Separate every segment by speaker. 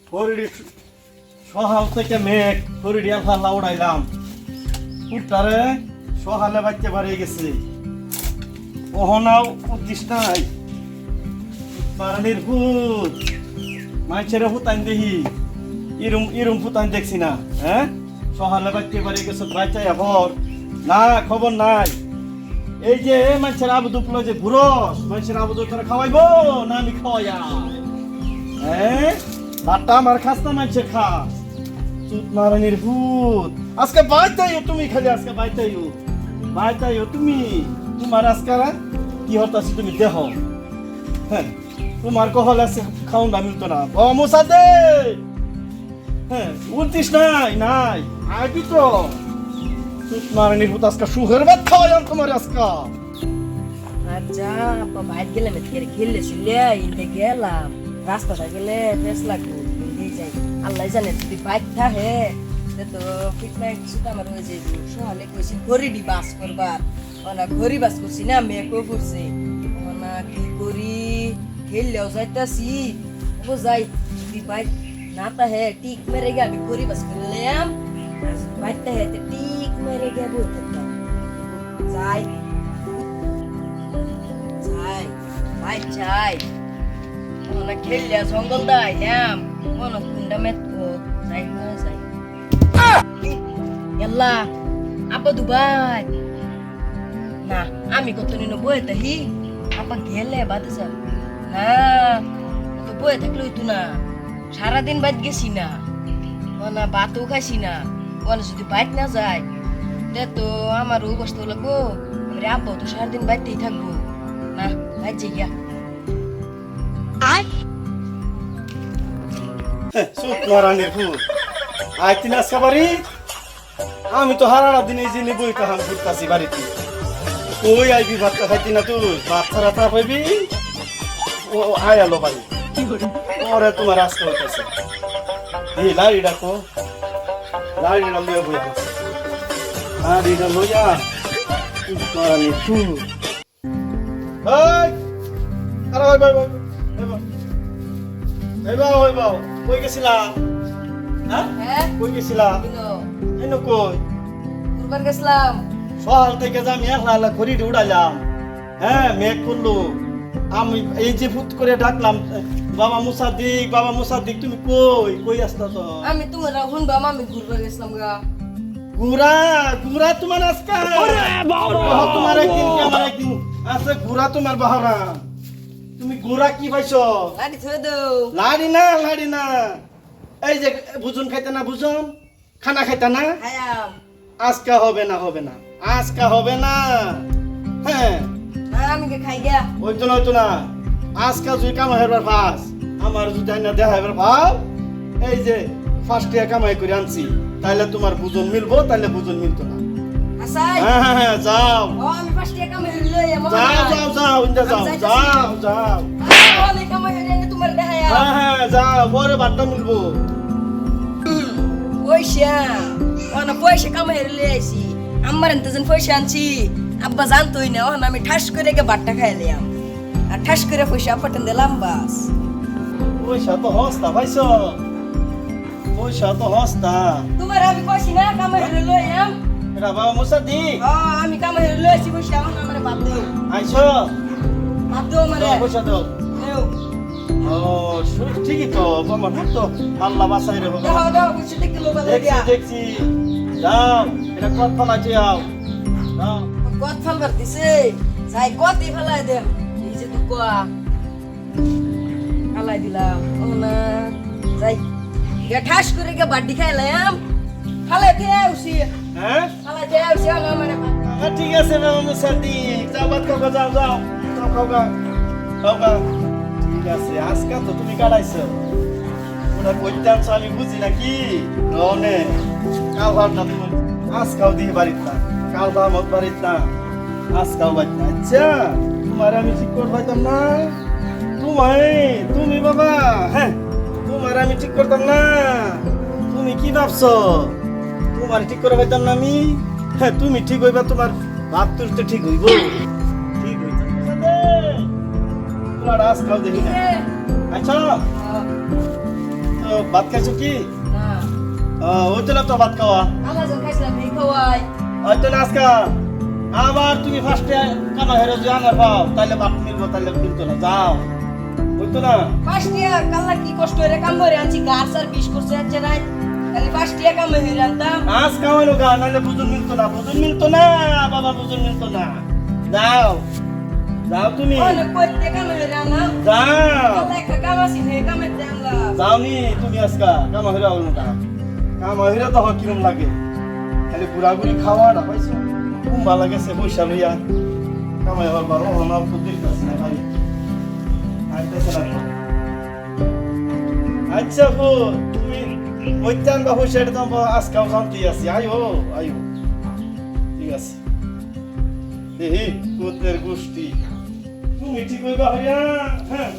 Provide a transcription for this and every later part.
Speaker 1: ফরিডি সহাল থেকে মেঘ ফরিডি আল্লাহ উড়াইলাম পুটারে সহালে বাচ্চা বাড়িয়ে গেছে ওহনাও উদ্দিস নাই বারানির ভূত মানুষের হুতাইন দেখি ইরুম ইরুম হুতাইন দেখছি না হ্যাঁ সহালে বাচ্চা বাড়িয়ে গেছে বাচ্চা খবর না খবর নাই এই যে মানুষের আবুদুপলো যে ঘুরস মানুষের আবুদুপ তোরা খাওয়াইবো না আমি খাওয়াইয়া হ্যাঁ ভাতটা আমার খাস না মানুষের খাস চুত মারানির ভূত আজকে বাইতাইও তুমি খালি আজকে বাইতাইও তুমি তোমার আজকে কি হতাছি তুমি দেহ হ্যাঁ তোমার কহল আছে খাউন না মিলতো না ও মুসা দে হ্যাঁ উঠতিস নাই আইবি তো চুত মারানির ভূত আজকে সুখের ভাত খাওয়াইলাম তোমার আজকে
Speaker 2: আচ্ছা আপা বাইরে গেলাম খেললে ছিলে ইন্দে গেলাম রাস্তাটা গেলে বেশ লাগবে যাই আল্লাহ জানে যদি বাইক থাকে তো ফিটনাইট কিছুটা আমার হয়ে যাইব সহালে কইছি ঘড়ি বাস করবার ওনা ঘড়ি বাস করছি না মেকও করছে ওনা কি করি খেললেও যাইতাছি ও যাই যদি বাইক না তাহে টিক মেরে গে আমি ঘড়ি বাস করলাম বাইক তাহে টিক মেরে গে বলতে যাই যাই ওনা খেললে জঙ্গল দাইলাম কোনো কুন্ডা মেতকো যাই ইয়াল্লা আপা দুবাই না আমি কত নিন বয়ে তাহি আপা গেলে বাদে যাব না তো বয়ে থাকলে হইতো না সারাদিন বাইত গেছি না না ভাতও খাইছি না ওনা যদি বাইত না যায় তে তো আমার অবস্থা লাগবো আমার আব্বাও তো সারাদিন বাইতেই থাকবো না বাইত যাই গিয়া
Speaker 1: চুত মারানির ভূত আইতিন আজকে বাড়ি আমি তো হারাটা দিন এই জিনে বই কাহাম ঘুরতাছি বাড়িতে কই আইবি ভাতটা খাইতি না তুই ভাত ছাড়া তা পাইবি ও আয় আলো বাড়ি ওরে তোমার আজকে হইতেছে এই লাড়ি ডাকো লাড়িটা লইয়া বই আছে লাড়িটা লইয়া চুত মারানির ভূত আরে ভাই কই গেছিলা
Speaker 2: হ্যাঁ
Speaker 1: কই গেছিলা এনো কই
Speaker 2: কুরবান গেছলাম
Speaker 1: সকাল থেকে যে আমি একলা ঘড়ি উড়াইলাম হ্যাঁ মেঘ করলো আমি এই যে ফুট করে ডাকলাম বাবা মুসাদ্দিক তুমি কই আসতা তো
Speaker 2: আমি তোমার শুনবাম আমি ঘুরবার গেছিলাম গা
Speaker 1: গুড়া তোমার আজকে তোমার একদিন কি আমার একদিন আছে গুড়া তোমার বাহরা তুমি গুড়া কি পাইছো
Speaker 2: লাড়ি থই দাও
Speaker 1: লাড়ি না এই যে বুঝুন খাইতে না বুঝুন খানা খাইতে না
Speaker 2: খায়াম
Speaker 1: আজকে হবে না আজকে হবে না হ্যাঁ
Speaker 2: না আমি কে খাই গিয়া
Speaker 1: হইতো না আজকে যদি কামাই হেবার ফাস আমার যদি আইনা দেখাইবার ভাব এই যে ফার্স্ট ইয়ার কামাই করে আনছি তাইলে তোমার বুঝন মিলবো তাইলে বুঝন মিলতো না
Speaker 2: আসাই
Speaker 1: হ্যাঁ যাও
Speaker 2: ও আমি ফার্স্ট ইয়ার কামে লই আমো
Speaker 1: যাও ইন্দা যাও
Speaker 2: আমি কামে হইলে তোমার দেখায়া
Speaker 1: হ্যাঁ যাও পরে বাট্টা মিলবো
Speaker 2: পয়সা ওনা পয়সা কামে হইলে আইছি আমার এনতেজন পয়সা আনছি আব্বা জানতোই না ওনা আমি ঠাস করে কে বাট্টা খাইলাম আর ঠাস করে পয়সা পাঠান দিলাম বাস
Speaker 1: পয়সা তো হস্তা ভাইছো পয়সা তো হস্তা
Speaker 2: তোমার আমি কইছি না কামে হইলে লই আম
Speaker 1: এটা বাবা মুসাদি
Speaker 2: আমি কামে হইলে লই আইছি পয়সা আমারে বাদ দাও
Speaker 1: আইছো
Speaker 2: বাদ দাও আমারে
Speaker 1: পয়সা দাও
Speaker 2: দেও
Speaker 1: ও ঠিকই তো আমার তো আল্লাহ বাসাই রে বাবা
Speaker 2: দাও পয়সা দেখতে লোবা লাগিয়া
Speaker 1: দেখছি যাও এটা কত ফলাইছে যাও যাও
Speaker 2: কত ফেলবার দিছে যাই কতই ফেলাই দে এই যে দুকা ফেলাই দিলাম না যাই ঠাস করে গে বাড্ডি খাইলাম ফেলাই দিয়ে উসি
Speaker 1: হ্যাঁ
Speaker 2: ফেলাই দিয়ে উসি না মানে
Speaker 1: ঠিক আছে বাবা মুসাদি যাও বাদ কাকা যাও কাকা ঠিক আছে আজকে তো তুমি কাটাইছো ওটা কইতে আনছো আমি বুঝি নাকি রনে কাল ভাত না তুমি আজকাও দিয়ে বাড়িত না কাল ভাত বাড়িত না আজকাও বাড়িত না আচ্ছা তোমার আমি ঠিক করে পাইতাম না তুমি বাবা হ্যাঁ তোমার আমি ঠিক করতাম না তুমি কি ভাবছো তোমার ঠিক করে পাইতাম না আমি হ্যাঁ তুমি ঠিক হইবা তোমার ভাব তুলতে ঠিক হইব ঠিক হইতাম তোমার আজকাও দেখি না আচ্ছা ভাত খাইছো কি
Speaker 2: না
Speaker 1: ওই তো তো ভাত খাওয়া
Speaker 2: কালা যা খাইছিলাম এই খাওয়াই
Speaker 1: হয়তো না আজকা আবার তুমি ফার্স্টে কামা হেরে যে আনার পাও তাইলে ভাত মিলবো তাইলে কিন্তু না যাও ওই তো না
Speaker 2: পাঁচটিয়া কালা কি কষ্ট হইরে কাম করে আনছি গাছ আর বিষ করছে আজকে রাত খালি পাঁচটিয়া কাম হইরে আনতাম
Speaker 1: আজ খাওয়ানো গা নাহলে বুঝুন মিলতো না বাবা বুঝুন মিলতো না যাও যাও তুমি
Speaker 2: অনেক কইতে কাম হইরে আনলাম
Speaker 1: যাও
Speaker 2: কালা একটা কাম আছে হে কামে আনলাম
Speaker 1: যাওনি তুমি আজকা কামা হেরে হলো না কামা হেরে তো কিরম লাগে খালি ঘুরাঘুরি খাওয়া না পাইছো খুব ভালো লাগেছে পয়সা লইয়া কামাই হওয়ার বার ও না তো দেখতেছি না ভাই আইতেছে না আচ্ছা গো তুমি ওইটান বা পয়সা এটা তো আজকাও জানতেই আছি আইও ঠিক আছে দেহি কুতের গোষ্ঠী তুমি ঠিক হইবা হইয়া হ্যাঁ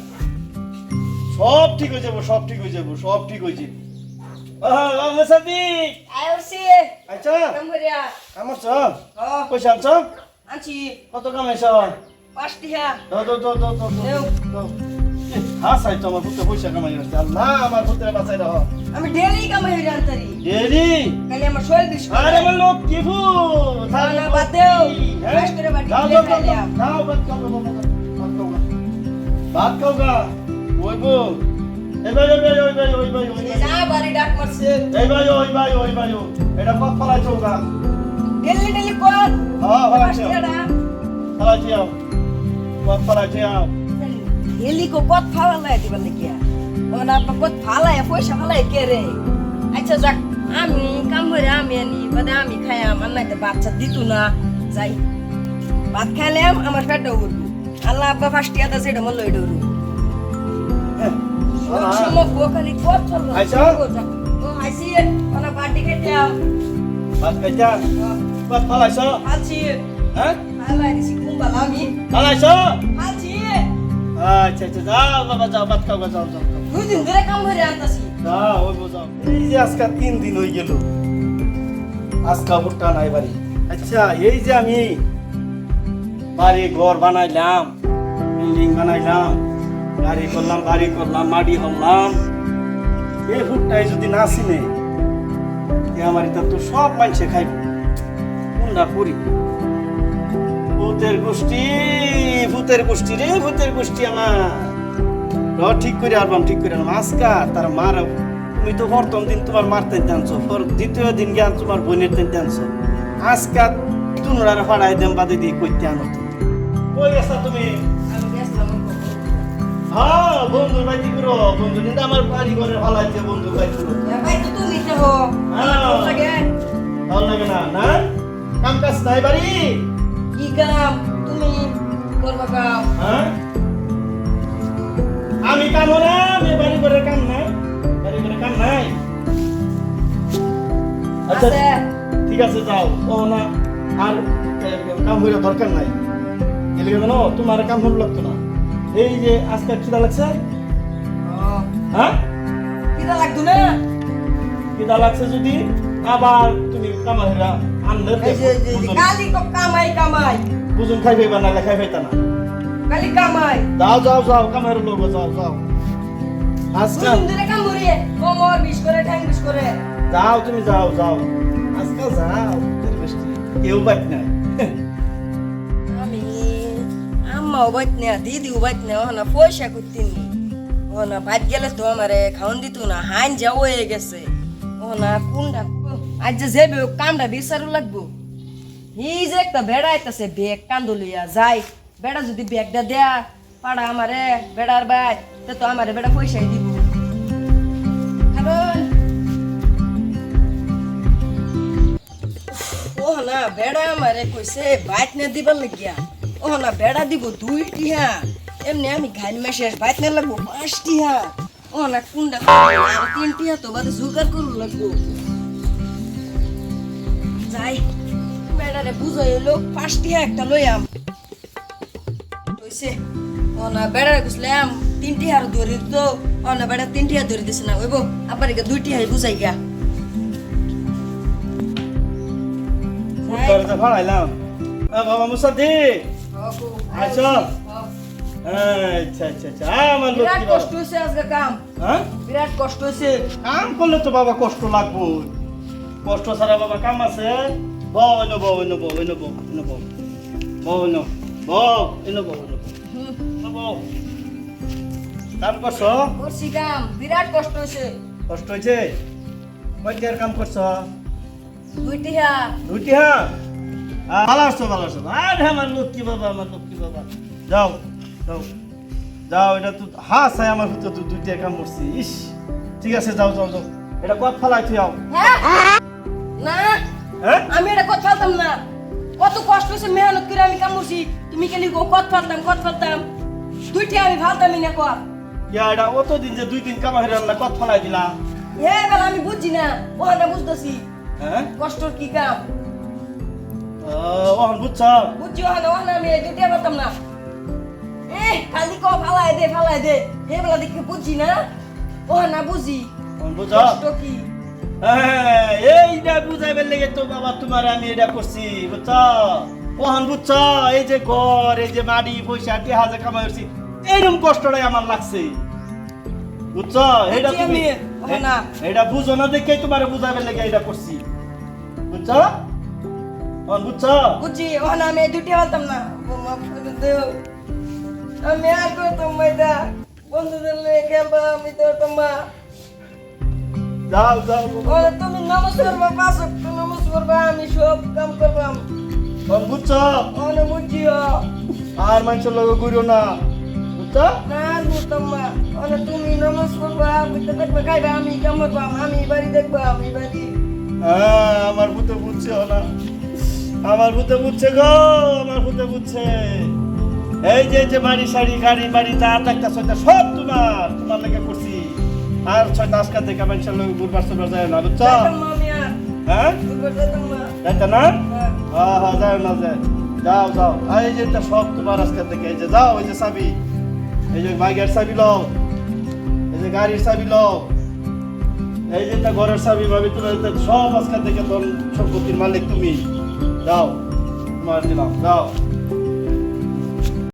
Speaker 1: সব ঠিক হয়ে যাবো সব ঠিক হয়ে যাবো মুসাফিক
Speaker 2: আইছি
Speaker 1: আচ্ছা
Speaker 2: কাম করিয়া
Speaker 1: আমার চ
Speaker 2: ও
Speaker 1: পয়সা আনছ
Speaker 2: আনছি
Speaker 1: কত কামাইছ
Speaker 2: পাঁচটিয়া
Speaker 1: দাও হ্যাঁ সাই তো আমার পুত্র পয়সা কামাই আসছে আল্লাহ আমার পুত্রের বাঁচাই রাখ
Speaker 2: আমি ডেলি কাম হইরে আনতারি
Speaker 1: ডেরি
Speaker 2: খালি আমার শরীর বিষ
Speaker 1: আরে আমার লোক কি ফু
Speaker 2: না বাদ দেও কষ্ট করে বাটি দিয়ে খাইলাম
Speaker 1: দাও ভাত খাও গা ওই বো এই ভাই
Speaker 2: যা বাড়ি ডাক মারছে
Speaker 1: এই ভাই এটা কত ফলাইছো গা
Speaker 2: ডেলি কর
Speaker 1: হ্যাঁ ফলাইছো
Speaker 2: পাঁচটিয়াটা
Speaker 1: ফলাইছো কত ফলাইছো
Speaker 2: ডেলি কো কত ফালাই দিবার লাগিয়া ওনা কত ফালাই পয়সা ফালাই কে রে আচ্ছা যাক আমি কাম করে আমি আনি বাদে আমি খাই আমার নাইতে বাচ্চা দিতু না যাই ভাত খাইলাম আমার পেটও উঠবো আল্লাহ আব্বা পাঁচটিয়াটা সেটা মনে লই ডরু সময় গোখালি কত চলবো
Speaker 1: আইসা?
Speaker 2: ও আইসি ওনা বাটি খাইতে
Speaker 1: ভাত খাইছা কত ফলাইছো
Speaker 2: আছি
Speaker 1: হ্যাঁ
Speaker 2: ফালাই দিছি কুম্বাল আমি
Speaker 1: ফলাইছো
Speaker 2: আছি
Speaker 1: আচ্ছা যাও বাবা যাও ভাত খাও যাও
Speaker 2: দুই দিন ধরে কাম করে আনতাছি
Speaker 1: যাও ওই যাও এই যে আজকে 3 দিন হয়ে গেল আজকা ভুট্টা নাই বাড়ি আচ্ছা এই যে আমি বাড়ি ঘর বানাইলাম বিল্ডিং বানাইলাম বাড়ি করলাম মাটি হলাম এই ভুট্টাই যদি না চিনে আমার এটা তো সব মানুষে খাইব কোনটা করি ভূতের গোষ্ঠী আমার ঠিক করে আনবাম আজকা তার মার তুমি তো প্রথম দিন তোমার মারতে জানছো দ্বিতীয় দিন জ্ঞান তোমার বোনের তেন জানছো আজকা তুনরার ফাড়াই দেম বাদে দিয়ে কইতে আনো কই গেছা তুমি
Speaker 2: আমি গেছিলাম
Speaker 1: হ্যাঁ বন্ধুর বাড়ি করো বন্ধু কিন্তু আমার বাড়ি ঘরে ভালো আছে বন্ধুর বাড়ি করো
Speaker 2: ভাই তো তুমি তো হো আমার লাগে
Speaker 1: ভালো লাগে না কাম কাজ নাই বাড়ি
Speaker 2: কি কাম তুমি করবা কাম
Speaker 1: হ্যাঁ আমি কাম না আমি বাড়ি ঘরে কাম নাই আচ্ছা
Speaker 2: আছে
Speaker 1: ঠিক আছে যাও ও না আর কাম হইলে দরকার নাই এলে কেন তোমার কাম হল লাগতো না এই যে আজকে খিদা লাগছে হ্যাঁ
Speaker 2: কিরা লাগতো না
Speaker 1: খিদা লাগছে যদি আবার তুমি কামাইরা আনলে
Speaker 2: এই যে কালি কো কামাই
Speaker 1: বুঝুন খাইবে বা না খাইবে তা না
Speaker 2: কালি কামাই
Speaker 1: যাও কামাইরা লোক যাও আজকে
Speaker 2: তুমি ধরে কাম করি কোমর বিষ করে ঠ্যাং বিষ করে
Speaker 1: যাও তুমি যাও আজকে যাও তোর বৃষ্টি কেউ বাইক নাই
Speaker 2: আমি আম্মা বাইত না দিদি বাইত না ওনা পয়সা করতিনি ওনা ভাত গেলে তো আমারে খাওন দিত না হাইন যাও হয়ে গেছে ওনা কোনটা আজ যে যাবে কামটা বিচারু লাগবো এই যে একটা বেড়া আইতাছে ব্যাগ কান্দলিয়া যাই বেড়া যদি ব্যাগটা দেয়া পাড়া আমারে বেড়ার বাই তো আমারে বেড়া পয়সাই দিব কারণ ও না বেড়া আমারে কইছে বাইত না দিবার লাগিয়া ও না বেড়া দিব 2 টিহা এমনি আমি ঘাইন মেশেষ বাইত না লাগবো 5 টিহা ও না কোনটা 3 টিহা তো বাদে জোগাড় করু লাগবো যাই বেড়ারে বুঝাই হলো 5 টিহা একটা লইয়াম কইছে ও না বেড়ারে কইছিলাম 3 টিহার ধরে তো ও না বেড়া 3 টিহা ধরে দিছ না ওইবো আবার 2 টিহাই বুঝাই গা
Speaker 1: তোর তো ভাড়াইলাম বাবা মুসাদি আচ্ছা আচ্ছা আমার লোক
Speaker 2: বিরাট
Speaker 1: কি
Speaker 2: কষ্ট হইছে আজকে কাম
Speaker 1: হ্যাঁ
Speaker 2: বিরাট কষ্ট হয়েছে।
Speaker 1: কাম করলে তো বাবা কষ্ট লাগবো, কষ্ট ছাড়া বাবা কাম আছে? বউ এনো, বউ এনো, বউ এনো, বউ এনো, বউ বউ এনো, বউ এনো, বউ এনো, বউ কাম করছ?
Speaker 2: করছি কাম, বিরাট কষ্ট হয়েছে।
Speaker 1: কষ্ট হয়েছে? কয়টার কাম করছ?
Speaker 2: 2 টিহা।
Speaker 1: দুইটি? হ্যাঁ, ভালো আসছো, ভালো আসছো। আরে আমার লক্ষ্মী বাবা, আমার লক্ষ্মী বাবা। যাও যাও যাও, এটা তো হাস আমার ভিতরে তো 2টা কাম করছি। ইস, ঠিক আছে, যাও যাও যাও, এটা কত ফালাই তুই আও।
Speaker 2: হ্যাঁ না,
Speaker 1: হ্যাঁ,
Speaker 2: আমি এটা কত ফেলতাম না। কত কষ্ট হয়েছে, মেহনত করে আমি কাম করছি। তুমি খালি কত ফেলতাম 2 টিহা আমি ফালতামই না কর।
Speaker 1: ইয়া এটা অতদিন যে 2 দিন কামা হেরে আনলা, কত ফালাই দিলা?
Speaker 2: বেলা আমি বুঝছি না, ওখানে বুঝতেছি
Speaker 1: হ্যাঁ,
Speaker 2: কষ্টর কি কাম।
Speaker 1: ওহন বুঝছ?
Speaker 2: বুঝছি ওখানে আমি 2 টিহা পারতাম না। খালি ফালাই দে বেলা দেখে বুঝছি না, ওখানে বুঝি
Speaker 1: ওহন বুঝছ?
Speaker 2: কষ্ট কি।
Speaker 1: হ্যাঁ, এইটা বুঝাইবার লেগে তো বাবা তোমার আমি এটা করছি, বুঝছ? ওহন বুঝছ? এই যে ঘর, এই যে মাটি পয়সা টেহা যে কামাই করছি, এইরকম কষ্টটাই আমার লাগছে, বুঝছ? এটা
Speaker 2: বুঝছি
Speaker 1: তুমি
Speaker 2: আমি, না।
Speaker 1: এটা বুঝো না দেখে তোমার বুঝাইবার লেগে এটা করছি, বুঝছ? ওহন বুঝছ?
Speaker 2: বুঝছি ওখানে আমি 2 টিহা পারতাম না। মাফ করে দেও, আমি আর করতাম এটা। বন্ধুদের নিয়ে খেলবা, আমি তো তোমার
Speaker 1: যাও যাও
Speaker 2: ওরে তুমি নামাজ পড়বা, 5 ওয়াক্ত নামাজ পড়বা, আমি সব কাম করবাম।
Speaker 1: ওহন বুঝছ?
Speaker 2: ওরে বুঝিও
Speaker 1: আর মানুষের লগে ঘুরিও না, বুঝছ?
Speaker 2: না, বুঝতাম না। ওরে তুমি নামাজ পড়বা, আমি তো দেখবা খাইবা, আমি কাম করবাম, আমি বাড়ি দেখবা, আমি বাড়ি।
Speaker 1: হ্যাঁ, আমার ভূতে বুঝছে না, আমার ভূতে বুঝছে গো, আমার ভূতে বুঝছে। এই যে বাড়ি সারি গাড়ি বাড়ি যা একটা 6টা সব তোমার লেগে করছি। আর 6টা আজকা থেকে মানুষের লোক ঘুরবার চলবার যায় না, বুঝছ?
Speaker 2: যাইতাম না আমি আর,
Speaker 1: হ্যাঁ,
Speaker 2: ঘুরবার যাইতাম না।
Speaker 1: যাইতে না?
Speaker 2: হ্যাঁ।
Speaker 1: হ্যাঁ, যায় না, যায়। যাও যাও, আর এই যে এটা সব তোমার আজকা থেকে। এই যে যাও, এই যে চাবি, এই যে বাইকের চাবি লও, এই যে গাড়ির চাবি লও, এই যে একটা ঘরের চাবি ভাবি, তোমার সব আজকা থেকে তোর সম্পত্তির মালিক তুমি। যাও, তোমার দিলাম, যাও।